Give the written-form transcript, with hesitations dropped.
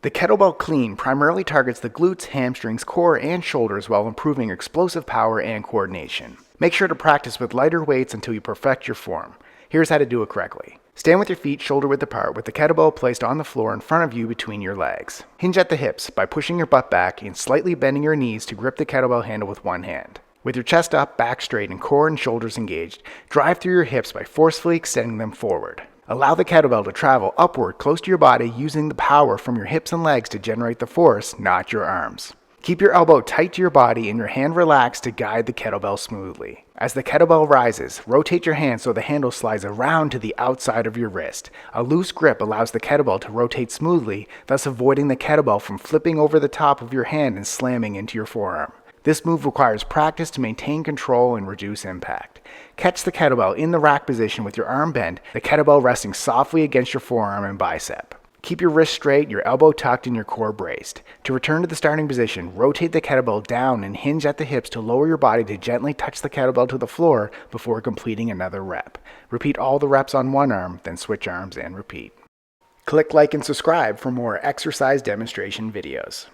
The Kettlebell Clean primarily targets the glutes, hamstrings, core, and shoulders while improving explosive power and coordination. Make sure to practice with lighter weights until you perfect your form. Here's how to do it correctly. Stand with your feet shoulder width apart with the kettlebell placed on the floor in front of you between your legs. Hinge at the hips by pushing your butt back and slightly bending your knees to grip the kettlebell handle with one hand. With your chest up, back straight, and core and shoulders engaged, drive through your hips by forcefully extending them forward. Allow the kettlebell to travel upward close to your body using the power from your hips and legs to generate the force, not your arms. Keep your elbow tight to your body and your hand relaxed to guide the kettlebell smoothly. As the kettlebell rises, rotate your hand so the handle slides around to the outside of your wrist. A loose grip allows the kettlebell to rotate smoothly, thus avoiding the kettlebell from flipping over the top of your hand and slamming into your forearm. This move requires practice to maintain control and reduce impact. Catch the kettlebell in the rack position with your arm bent, the kettlebell resting softly against your forearm and bicep. Keep your wrist straight, your elbow tucked, and your core braced. To return to the starting position, rotate the kettlebell down and hinge at the hips to lower your body to gently touch the kettlebell to the floor before completing another rep. Repeat all the reps on one arm, then switch arms and repeat. Click like and subscribe for more exercise demonstration videos.